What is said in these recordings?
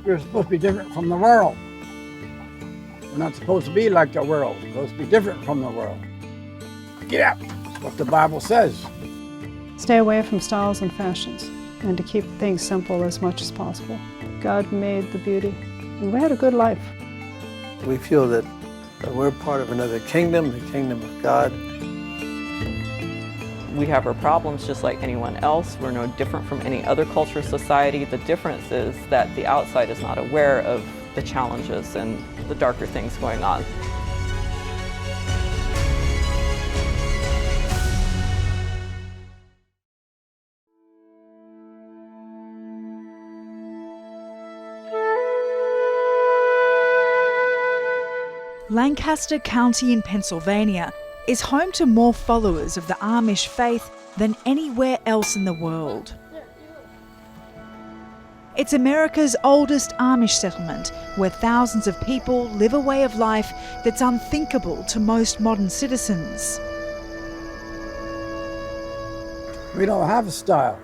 We're supposed to be different from the world. We're not supposed to be like the world. We're supposed to be different from the world. Get out! That's what the Bible says. Stay away from styles and fashions, and to keep things simple as much as possible. God made the beauty, and we had a good life. We feel that we're part of another kingdom, the kingdom of God. We have our problems just like anyone else. We're no different from any other culture or society. The difference is that the outside is not aware of the challenges and the darker things going on. Lancaster County in Pennsylvania is home to more followers of the Amish faith than anywhere else in the world. It's America's oldest Amish settlement, where thousands of people live a way of life that's unthinkable to most modern citizens. We don't have a style.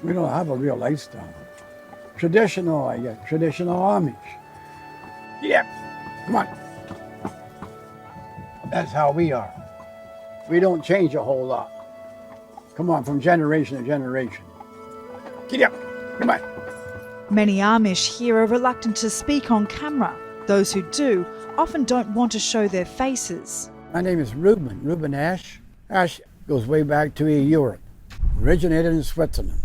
We don't have a real lifestyle. Traditional, I guess, traditional Amish. Yeah, come on. That's how we are. We don't change a whole lot. Come on, from generation to generation. Get up, come on. Many Amish here are reluctant to speak on camera. Those who do often don't want to show their faces. My name is Reuben Ash. Ash goes way back to Europe, originated in Switzerland.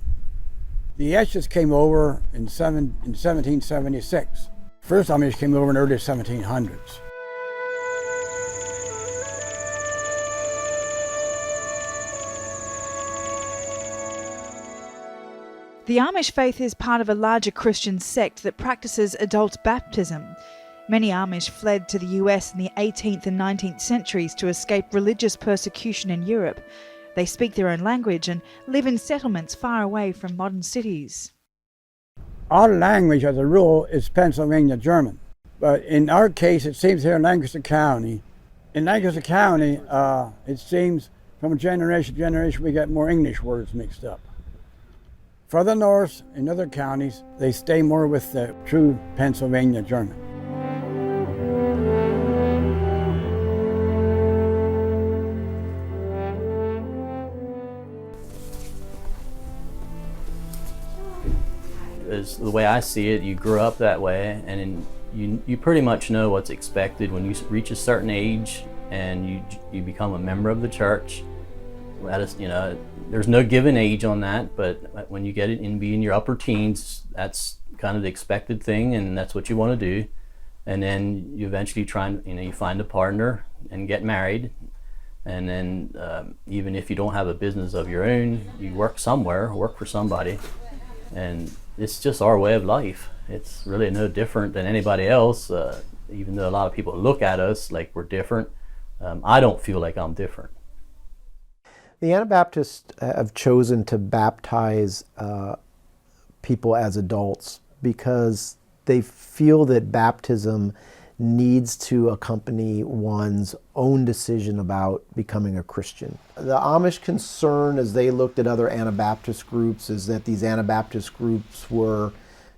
The Ashes came over in 1776. First Amish came over in the early 1700s. The Amish faith is part of a larger Christian sect that practices adult baptism. Many Amish fled to the US in the 18th and 19th centuries to escape religious persecution in Europe. They speak their own language and live in settlements far away from modern cities. Our language, as a rule, is Pennsylvania German. But in our case, it seems here in Lancaster County, it seems from generation to generation we get more English words mixed up. Further north, in other counties, they stay more with the true Pennsylvania German. As the way I see it, you grew up that way, and you pretty much know what's expected when you reach a certain age and you become a member of the church. That is, there's no given age on that, but when you get it in being your upper teens, that's kind of the expected thing, and that's what you want to do. And then you eventually try and you find a partner and get married, and then even if you don't have a business of your own, you work somewhere, work for somebody, and it's just our way of life. It's really no different than anybody else, even though a lot of people look at us like we're different. I don't feel like I'm different. The Anabaptists have chosen to baptize people as adults because they feel that baptism needs to accompany one's own decision about becoming a Christian. The Amish concern, as they looked at other Anabaptist groups, is that these Anabaptist groups were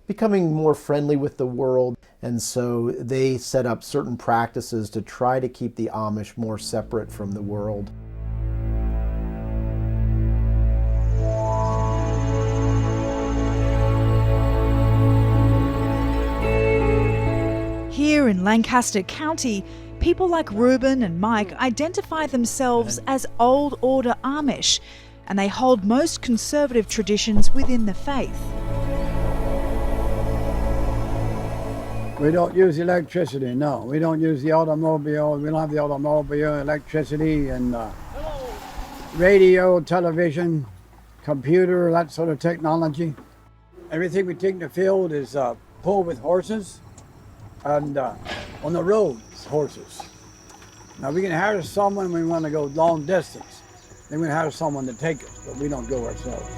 becoming more friendly with the world, and so they set up certain practices to try to keep the Amish more separate from the world. Here in Lancaster County, people like Reuben and Mike identify themselves as Old Order Amish, and they hold most conservative traditions within the faith. We don't use electricity, no. We don't use the automobile. We don't have the automobile, electricity, and radio, television, computer, that sort of technology. Everything we take in the field is pulled with horses, and on the road, it's horses. Now we can hire someone when we want to go long distance. Then we hire someone to take us, but we don't go ourselves.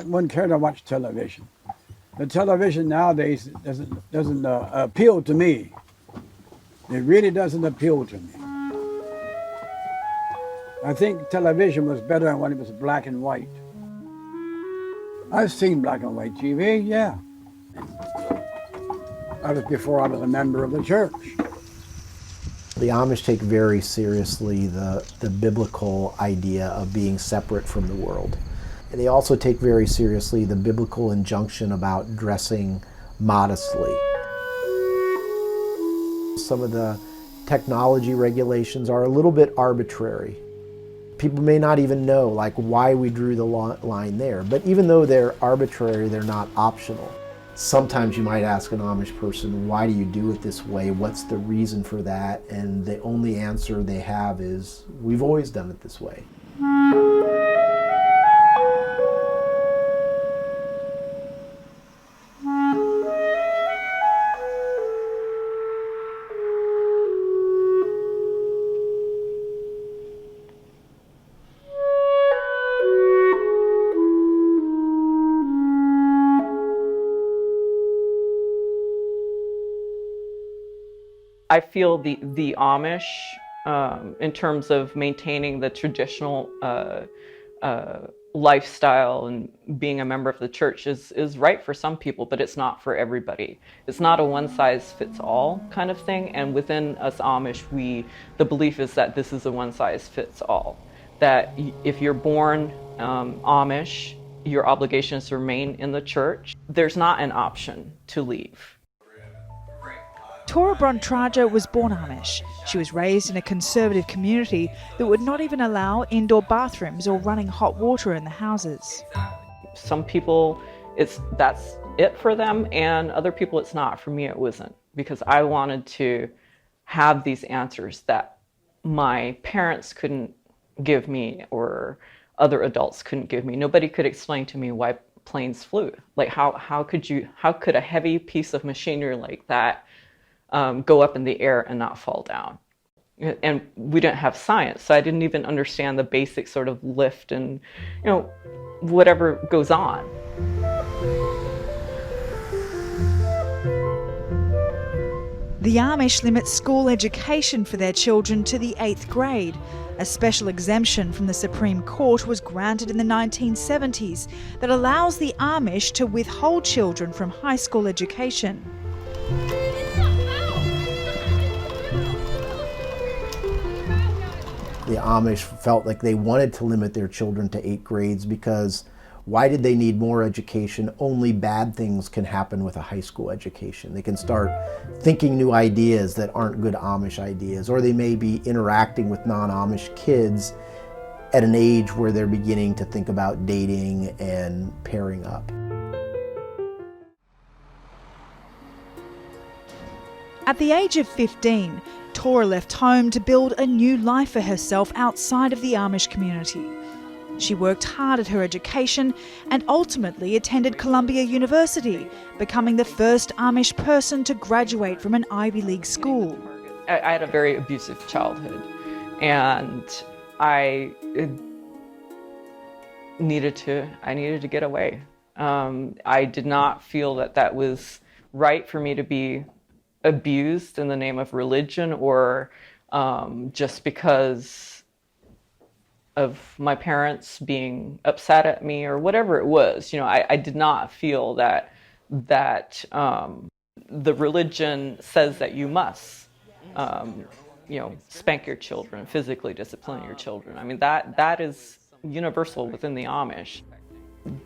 Wouldn't care to watch television. The television nowadays doesn't appeal to me. It really doesn't appeal to me. I think television was better when it was black and white. I've seen black and white TV, yeah. That was before I was a member of the church. The Amish take very seriously the biblical idea of being separate from the world. They also take very seriously the biblical injunction about dressing modestly. Some of the technology regulations are a little bit arbitrary. People may not even know like why we drew the line there, but even though they're arbitrary, they're not optional. Sometimes you might ask an Amish person, why do you do it this way? What's the reason for that? And the only answer they have is, we've always done it this way. I feel the Amish, in terms of maintaining the traditional lifestyle and being a member of the church is right for some people, but it's not for everybody. It's not a one-size-fits-all kind of thing, and within us Amish, the belief is that this is a one-size-fits-all. That if you're born Amish, your obligation is to remain in the church. There's not an option to leave. Tora Brontraja was born Amish. She was raised in a conservative community that would not even allow indoor bathrooms or running hot water in the houses. Some people, that's it for them, and other people it's not. For me, it wasn't, because I wanted to have these answers that my parents couldn't give me or other adults couldn't give me. Nobody could explain to me why planes flew. Like how could a heavy piece of machinery like that go up in the air and not fall down? And we didn't have science, so I didn't even understand the basic sort of lift and, whatever goes on. The Amish limit school education for their children to the 8th grade. A special exemption from the Supreme Court was granted in the 1970s that allows the Amish to withhold children from high school education. The Amish felt like they wanted to limit their children to 8 grades because why did they need more education? Only bad things can happen with a high school education. They can start thinking new ideas that aren't good Amish ideas, or they may be interacting with non-Amish kids at an age where they're beginning to think about dating and pairing up. At the age of 15, Tora left home to build a new life for herself outside of the Amish community. She worked hard at her education and ultimately attended Columbia University, becoming the first Amish person to graduate from an Ivy League school. I had a very abusive childhood, and I needed to get away. I did not feel that was right for me to be abused in the name of religion, or just because of my parents being upset at me or whatever it was. I did not feel that the religion says that you must spank your children, physically discipline your children. I mean, that is universal within the Amish.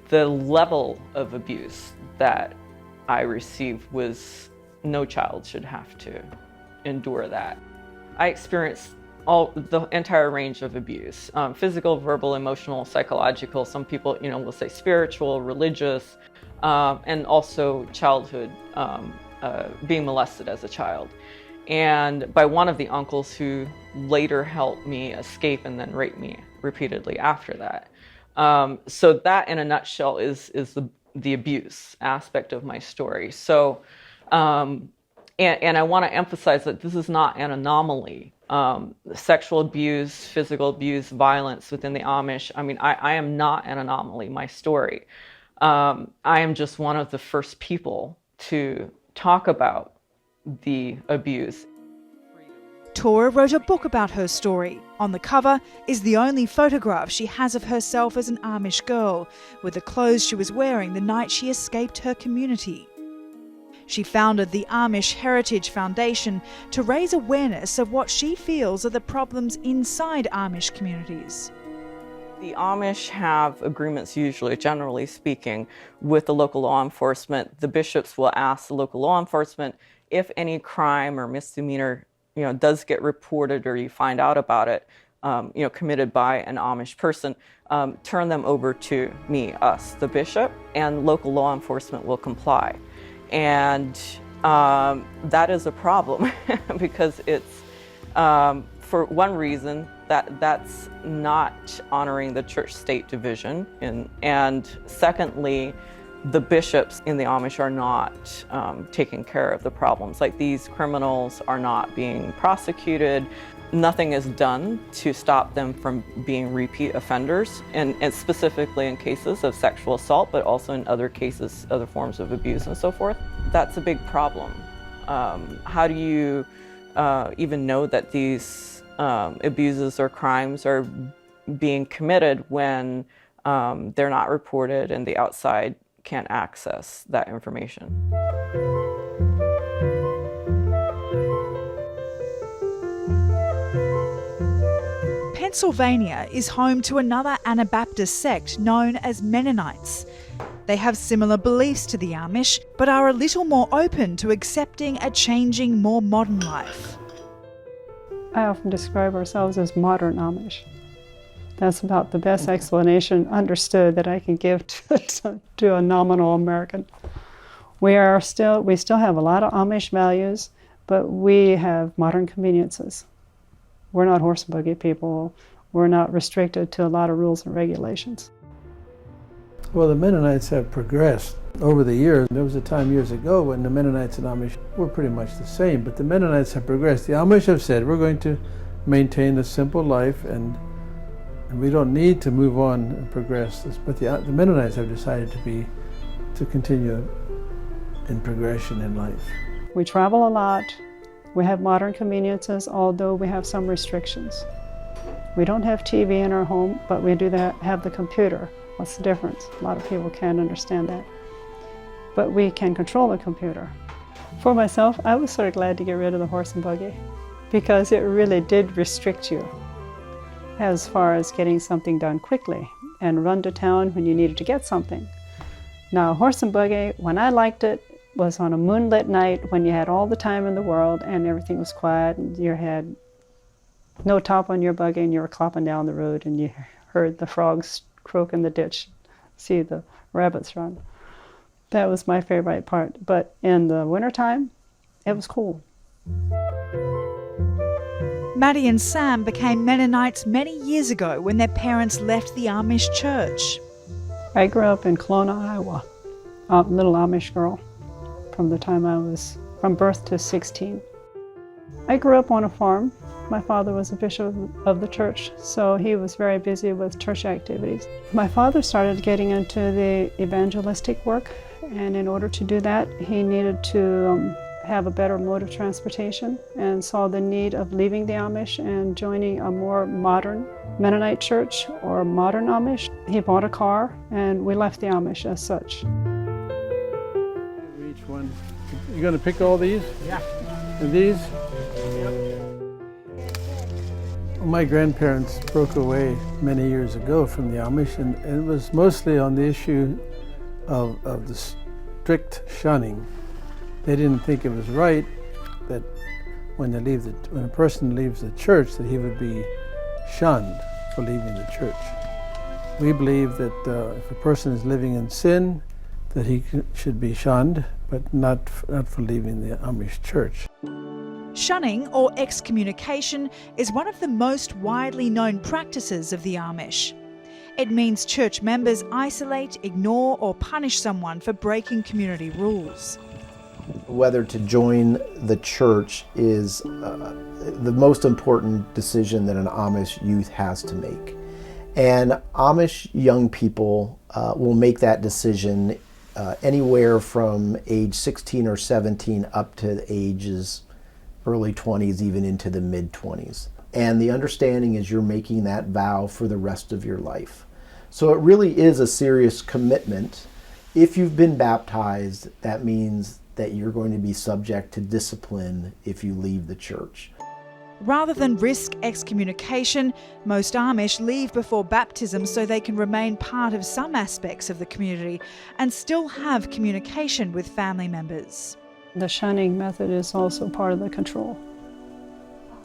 The level of abuse that I received was, no child should have to endure that. I experienced the entire range of abuse, physical, verbal, emotional, psychological. Some people, will say spiritual, religious, and also childhood, being molested as a child. And by one of the uncles who later helped me escape and then raped me repeatedly after that. So that, in a nutshell, is the abuse aspect of my story. So, and I want to emphasize that this is not an anomaly. Sexual abuse, physical abuse, violence within the Amish. I mean, I am not an anomaly, my story. I am just one of the first people to talk about the abuse. Victoria wrote a book about her story. On the cover is the only photograph she has of herself as an Amish girl, with the clothes she was wearing the night she escaped her community. She founded the Amish Heritage Foundation to raise awareness of what she feels are the problems inside Amish communities. The Amish have agreements usually, generally speaking, with the local law enforcement. The bishops will ask the local law enforcement if any crime or misdemeanor, does get reported or you find out about it, committed by an Amish person, turn them over to me, us, the bishop, and local law enforcement will comply. And that is a problem because it's, for one reason, that's not honoring the church-state division, and secondly, the bishops in the Amish are not taking care of the problems. Like, these criminals are not being prosecuted. Nothing is done to stop them from being repeat offenders, and specifically in cases of sexual assault, but also in other cases, other forms of abuse and so forth. That's a big problem. How do you even know that these abuses or crimes are being committed when they're not reported and the outside can't access that information? Pennsylvania is home to another Anabaptist sect known as Mennonites. They have similar beliefs to the Amish, but are a little more open to accepting a changing, more modern life. I often describe ourselves as modern Amish. That's about the best explanation understood that I can give to a nominal American. We still have a lot of Amish values, but we have modern conveniences. We're not horse and buggy people. We're not restricted to a lot of rules and regulations. Well, the Mennonites have progressed over the years. There was a time years ago when the Mennonites and Amish were pretty much the same, but the Mennonites have progressed. The Amish have said, we're going to maintain a simple life and we don't need to move on and progress this. But the Mennonites have decided to continue in progression in life. We travel a lot. We have modern conveniences, although we have some restrictions. We don't have TV in our home, but we do have the computer. What's the difference? A lot of people can't understand that. But we can control the computer. For myself, I was sort of glad to get rid of the horse and buggy because it really did restrict you as far as getting something done quickly and run to town when you needed to get something. Now, horse and buggy, when I liked it, was on a moonlit night when you had all the time in the world and everything was quiet and you had no top on your buggy and you were clopping down the road and you heard the frogs croak in the ditch, see the rabbits run. That was my favorite part. But in the wintertime, it was cool. Maddie and Sam became Mennonites many years ago when their parents left the Amish church. I grew up in Kelowna, Iowa, a little Amish girl from the time I was from birth to 16. I grew up on a farm. My father was a bishop of the church, so he was very busy with church activities. My father started getting into the evangelistic work, and in order to do that, he needed to have a better mode of transportation and saw the need of leaving the Amish and joining a more modern Mennonite church or modern Amish. He bought a car and we left the Amish as such. Each one. You're going to pick all these? Yeah. And these? My grandparents broke away many years ago from the Amish, and it was mostly on the issue of the strict shunning. They didn't think it was right that when a person leaves the church that he would be shunned for leaving the church. We believe that if a person is living in sin, that he should be shunned, but not for leaving the Amish church. Shunning, or excommunication, is one of the most widely known practices of the Amish. It means church members isolate, ignore, or punish someone for breaking community rules. Whether to join the church is the most important decision that an Amish youth has to make. And Amish young people will make that decision anywhere from age 16 or 17 up to ages early 20s, even into the mid 20s. And the understanding is you're making that vow for the rest of your life. So it really is a serious commitment. If you've been baptized, that means that you're going to be subject to discipline if you leave the church. Rather than risk excommunication, most Amish leave before baptism so they can remain part of some aspects of the community and still have communication with family members. The shunning method is also part of the control.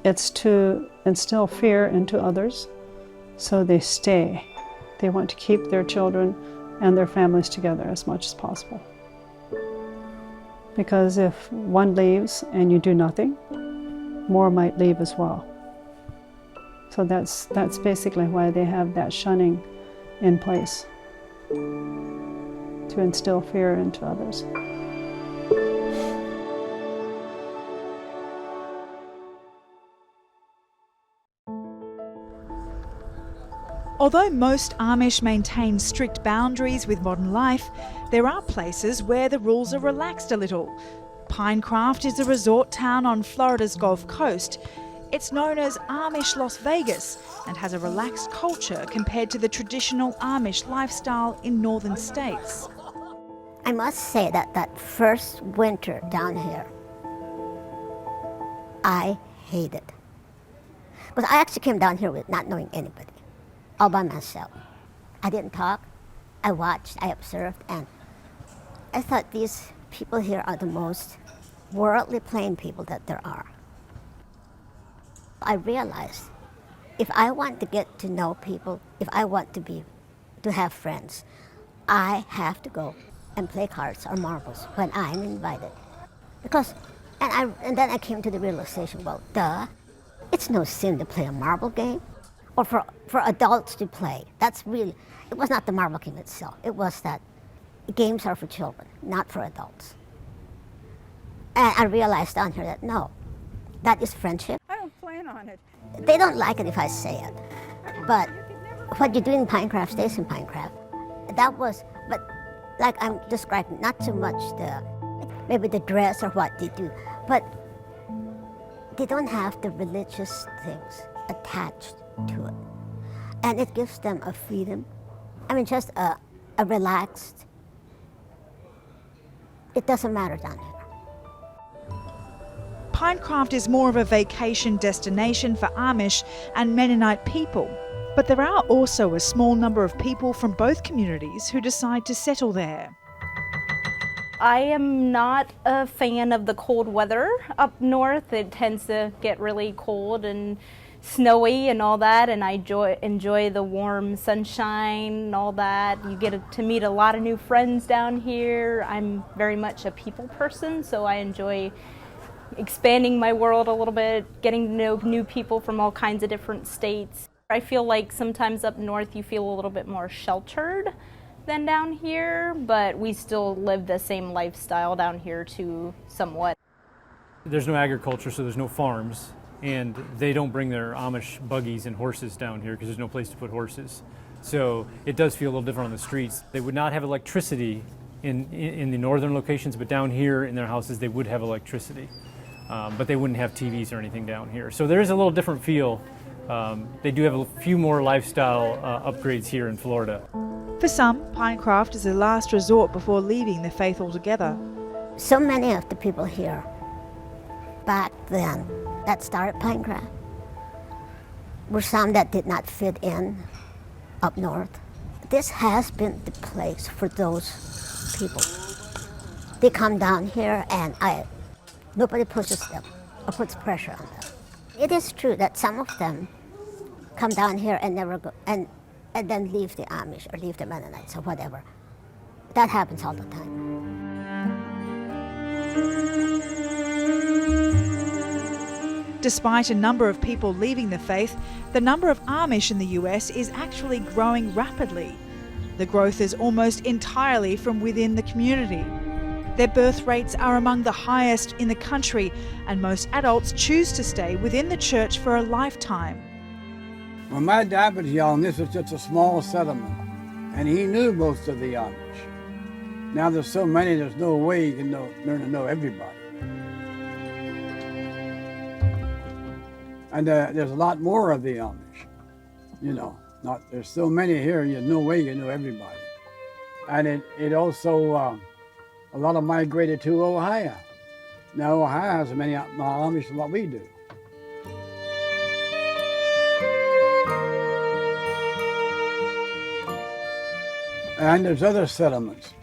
It's to instill fear into others so they stay. They want to keep their children and their families together as much as possible. Because if one leaves and you do nothing, more might leave as well. So that's basically why they have that shunning in place, to instill fear into others. Although most Amish maintain strict boundaries with modern life, there are places where the rules are relaxed a little. Pinecraft is a resort town on Florida's Gulf Coast. It's known as Amish Las Vegas and has a relaxed culture compared to the traditional Amish lifestyle in northern states. I must say that first winter down here, I hated. But I actually came down here with not knowing anybody, all by myself. I didn't talk, I watched, I observed, and I thought these people here are the most worldly plain people that there are. I realized if I want to get to know people, if I want to have friends, I have to go and play cards or marbles when I'm invited. Because, and then I came to the realization, well, it's no sin to play a marble game, or for adults to play. That's really, it was not the marble game itself. It was that games are for children, not for adults. And I realized down here that no, that is friendship. I don't plan on it. They don't like it if I say it. But what you do in Pinecraft stays in Pinecraft. That was, but like I'm describing, not so much maybe the dress or what they do, but they don't have the religious things attached to it. And it gives them a freedom. I mean, just a relaxed, it doesn't matter down here. Pinecraft is more of a vacation destination for Amish and Mennonite people, but there are also a small number of people from both communities who decide to settle there. I am not a fan of the cold weather up north. It tends to get really cold and snowy and all that, and I enjoy the warm sunshine and all that. You get to meet a lot of new friends down here. I'm very much a people person, so I enjoy expanding my world a little bit, getting to know new people from all kinds of different states. I feel like sometimes up north you feel a little bit more sheltered than down here, but we still live the same lifestyle down here too, somewhat. There's no agriculture, so there's no farms, and they don't bring their Amish buggies and horses down here because there's no place to put horses. So it does feel a little different on the streets. They would not have electricity in the northern locations, but down here in their houses they would have electricity. But they wouldn't have TVs or anything down here. So there is a little different feel. They do have a few more lifestyle upgrades here in Florida. For some, Pinecraft is a last resort before leaving the faith altogether. So many of the people here back then that started Pinecraft were some that did not fit in up north. This has been the place for those people. They come down here and nobody pushes them or puts pressure on them. It is true that some of them come down here and never go, and then leave the Amish or leave the Mennonites or whatever. That happens all the time. Despite a number of people leaving the faith, the number of Amish in the US is actually growing rapidly. The growth is almost entirely from within the community. Their birth rates are among the highest in the country, and most adults choose to stay within the church for a lifetime. When my dad was young, this was just a small settlement, and he knew most of the Amish. Now there's so many, there's no way you can learn to know everybody. And there's a lot more of the Amish, you know. There's so many here, there's no way you know everybody. And it also, a lot of migrated to Ohio. Now Ohio has as many Amish as what we do. And there's other settlements.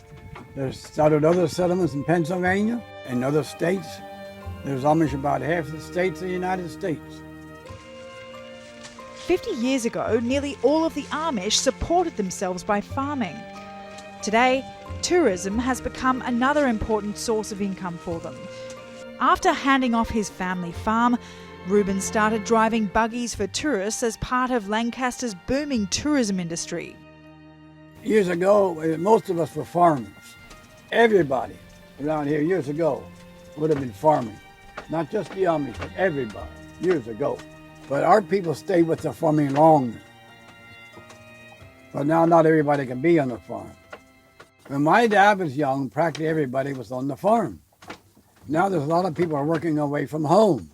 There's started other settlements in Pennsylvania and other states. There's Amish about half the states of the United States. 50 years ago, nearly all of the Amish supported themselves by farming. Today, tourism has become another important source of income for them. After handing off his family farm, Reuben started driving buggies for tourists as part of Lancaster's booming tourism industry. Years ago, most of us were farmers. Everybody around here years ago would have been farming. Not just the Amish, but everybody, years ago. But our people stayed with the farming longer. But now not everybody can be on the farm. When my dad was young, practically everybody was on the farm. Now there's a lot of people are working away from home.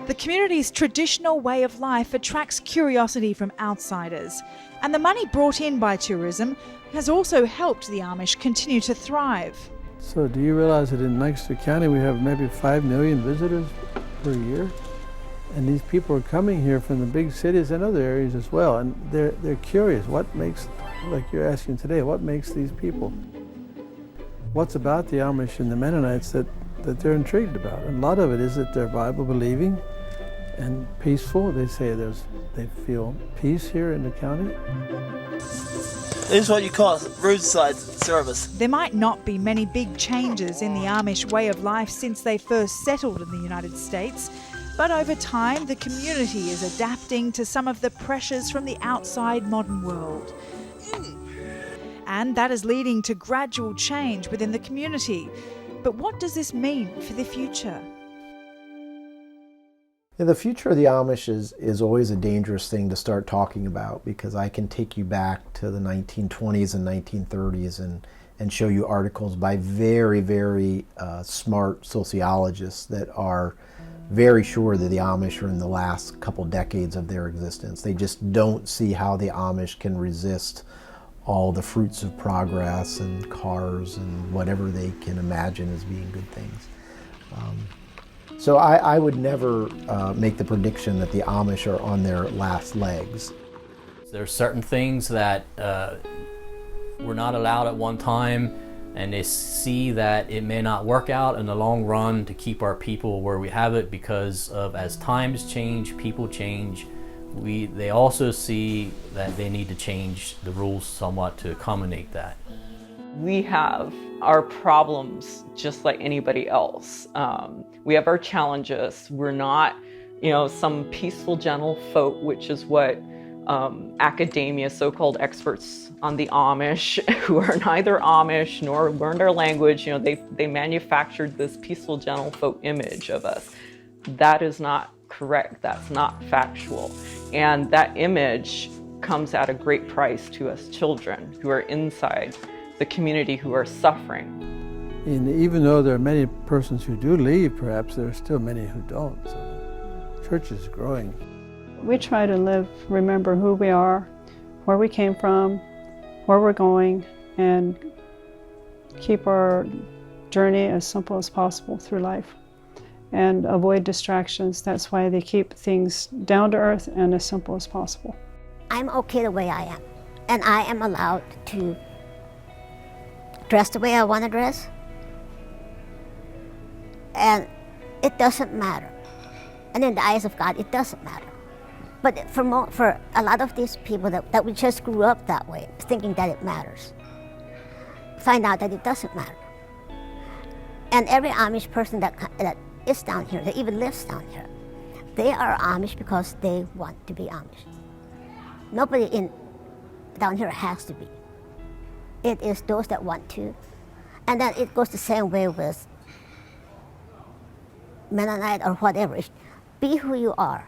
The community's traditional way of life attracts curiosity from outsiders, and the money brought in by tourism has also helped the Amish continue to thrive. So do you realize that in Lancaster County we have maybe 5 million visitors per year? And these people are coming here from the big cities and other areas as well, and they're curious. What makes, like you're asking today, what makes these people? What's about the Amish and the Mennonites that they're intrigued about? And a lot of it is that they're Bible believing and peaceful. They say they feel peace here in the county. This is what you call roadside service. There might not be many big changes in the Amish way of life since they first settled in the United States, but over time the community is adapting to some of the pressures from the outside modern world. And that is leading to gradual change within the community. But what does this mean for the future? Yeah, the future of the Amish is always a dangerous thing to start talking about, because I can take you back to the 1920s and 1930s and show you articles by very, very smart sociologists that are very sure that the Amish are in the last couple decades of their existence. They just don't see how the Amish can resist all the fruits of progress and cars and whatever they can imagine as being good things. So I would never make the prediction that the Amish are on their last legs. There are certain things that were not allowed at one time, and they see that it may not work out in the long run to keep our people where we have it, because of as times change, people change. They also see that they need to change the rules somewhat to accommodate that. We have our problems just like anybody else. We have our challenges. We're not, some peaceful, gentle folk, which is what academia, so-called experts on the Amish, who are neither Amish nor learned our language, they manufactured this peaceful, gentle folk image of us. That is not correct. That's not factual. And that image comes at a great price to us children who are inside the community who are suffering. And even though there are many persons who do leave, perhaps there are still many who don't. So the church is growing. We try to remember who we are, where we came from, where we're going, and keep our journey as simple as possible through life and avoid distractions. That's why they keep things down to earth and as simple as possible. I'm okay the way I am, and I am allowed to dress the way I want to dress, and it doesn't matter. And in the eyes of God, it doesn't matter. But for a lot of these people that we just grew up that way, thinking that it matters, find out that it doesn't matter. And every Amish person that is down here, that even lives down here, they are Amish because they want to be Amish. Nobody down here has to be. It is those that want to. And then it goes the same way with Mennonite or whatever. Be who you are.